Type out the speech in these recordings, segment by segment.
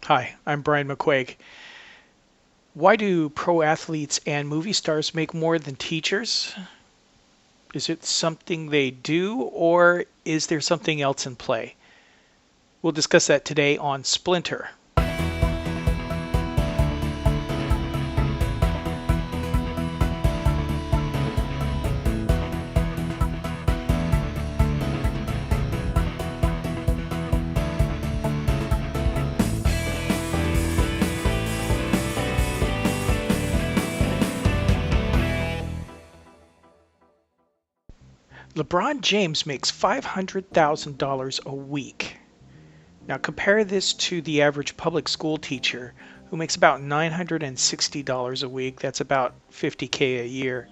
Hi, I'm Brian McQuaig. Why do pro athletes and movie stars make more than teachers? Is it something they do, or is there something else in play? We'll discuss that today on Splinter. LeBron James makes $500,000 a week. Now compare this to the average public school teacher who makes about $960 a week. That's about 50K a year.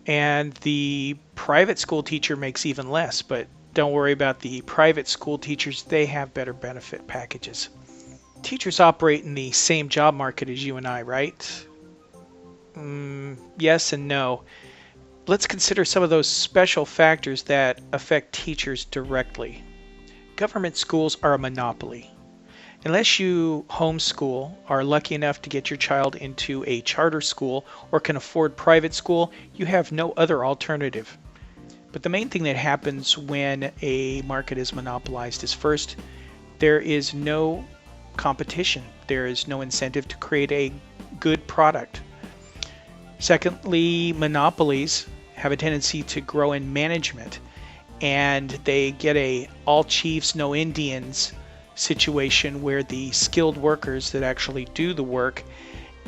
And the private school teacher makes even less, but don't worry about the private school teachers. They have better benefit packages. Teachers operate in the same job market as you and I, right? Yes and no. Let's consider some of those special factors that affect teachers directly. Government schools are a monopoly. Unless you homeschool, are lucky enough to get your child into a charter school, or can afford private school, you have no other alternative. But the main thing that happens when a market is monopolized is, first, there is no competition. There is no incentive to create a good product. Secondly, monopolies have a tendency to grow in management, and they get a all chiefs, no Indians situation where the skilled workers that actually do the work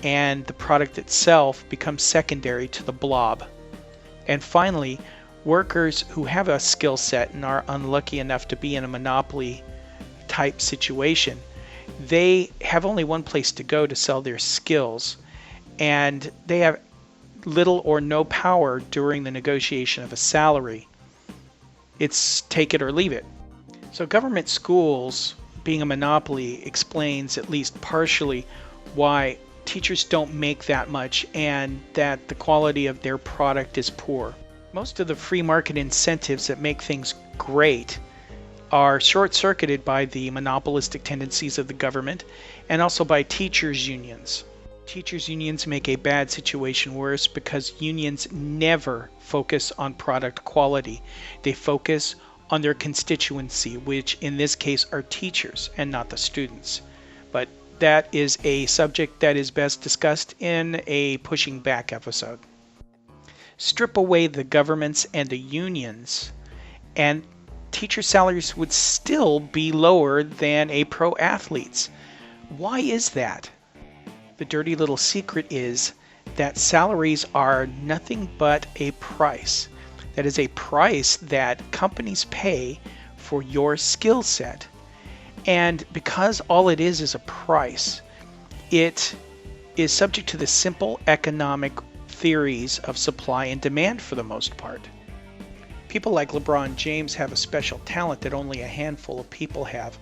and the product itself becomes secondary to the blob. And finally, workers who have a skill set and are unlucky enough to be in a monopoly type situation, they have only one place to go to sell their skills, and they have little or no power during the negotiation of a salary. It's take it or leave it. So government schools being a monopoly explains, at least partially, why teachers don't make that much and that the quality of their product is poor. Most of the free market incentives that make things great are short-circuited by the monopolistic tendencies of the government and also by teachers' unions. Teachers' unions make a bad situation worse because unions never focus on product quality. They focus on their constituency, which in this case are teachers and not the students. But that is a subject that is best discussed in a pushing back episode. Strip away the governments and the unions, and teacher salaries would still be lower than a pro athlete's. Why is that? The dirty little secret is that salaries are nothing but a price. That is a price that companies pay for your skill set. And because all it is a price, it is subject to the simple economic theories of supply and demand for the most part. People like LeBron James have a special talent that only a handful of people have,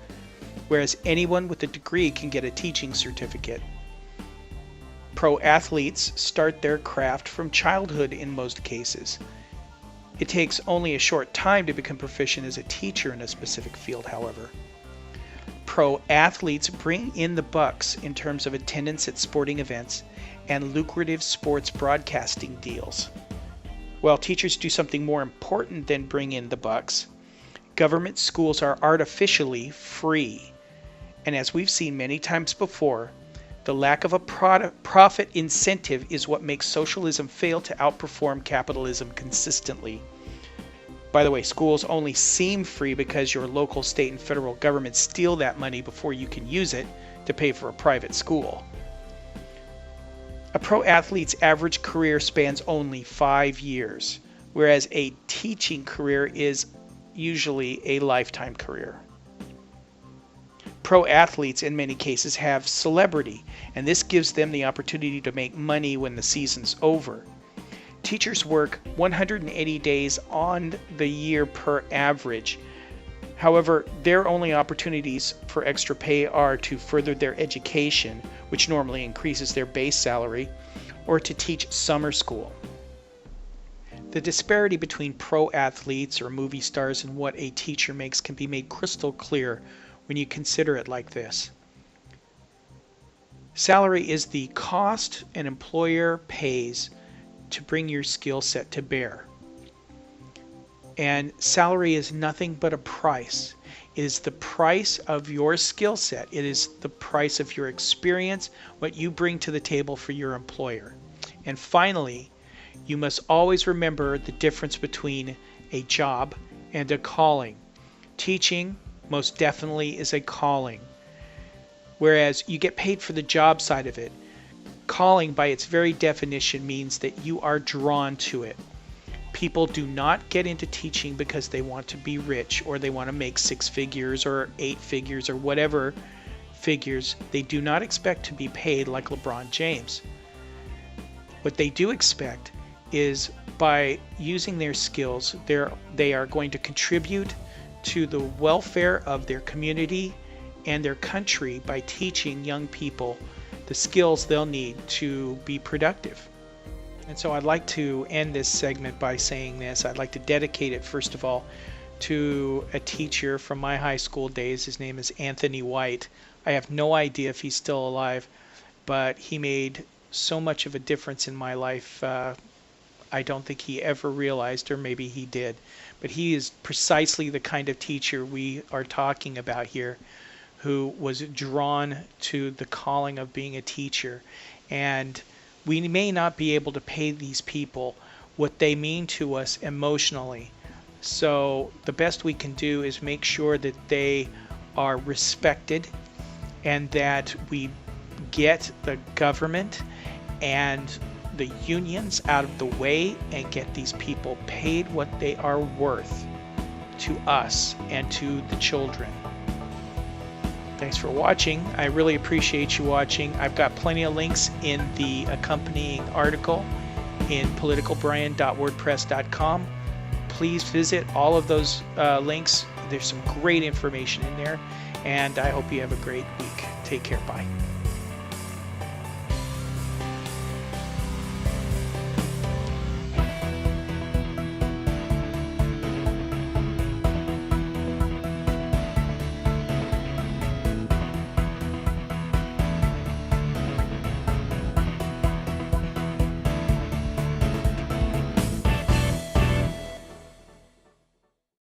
whereas anyone with a degree can get a teaching certificate. Pro athletes start their craft from childhood in most cases. It takes only a short time to become proficient as a teacher in a specific field, however. Pro athletes bring in the bucks in terms of attendance at sporting events and lucrative sports broadcasting deals. While teachers do something more important than bring in the bucks, government schools are artificially free. And as we've seen many times before, the lack of a profit incentive is what makes socialism fail to outperform capitalism consistently. By the way, schools only seem free because your local, state, and federal government steal that money before you can use it to pay for a private school. A pro athlete's average career spans only 5 years, whereas a teaching career is usually a lifetime career. Pro athletes in many cases have celebrity, and this gives them the opportunity to make money when the season's over. Teachers work 180 days on the year per average. However, their only opportunities for extra pay are to further their education, which normally increases their base salary, or to teach summer school. The disparity between pro athletes or movie stars and what a teacher makes can be made crystal clear when you consider it like this. Salary is the cost an employer pays to bring your skill set to bear. And salary is nothing but a price. It is the price of your skill set. It is the price of your experience, what you bring to the table for your employer. And finally, you must always remember the difference between a job and a calling. Teaching most definitely is a calling, whereas you get paid for the job side of it. Calling, by its very definition, means that you are drawn to it. People do not get into teaching because they want to be rich or they want to make 6 figures or 8 figures or whatever figures. They do not expect to be paid like LeBron James. What they do expect is by using their skills, they are going to contribute to the welfare of their community and their country by teaching young people the skills they'll need to be productive. And so I'd like to end this segment by saying this. I'd like to dedicate it, first of all, to a teacher from my high school days. His name is Anthony White. I have no idea if he's still alive, but he made so much of a difference in my life. I don't think he ever realized, or maybe he did. But he is precisely the kind of teacher we are talking about here, who was drawn to the calling of being a teacher. And we may not be able to pay these people what they mean to us emotionally. So the best we can do is make sure that they are respected and that we get the government and the unions out of the way and get these people paid what they are worth to us and to the children. Thanks for watching. I really appreciate you watching. I've got plenty of links in the accompanying article in politicalbrian.wordpress.com. Please visit all of those links. There's some great information in there, and I hope you have a great week. Take care. Bye.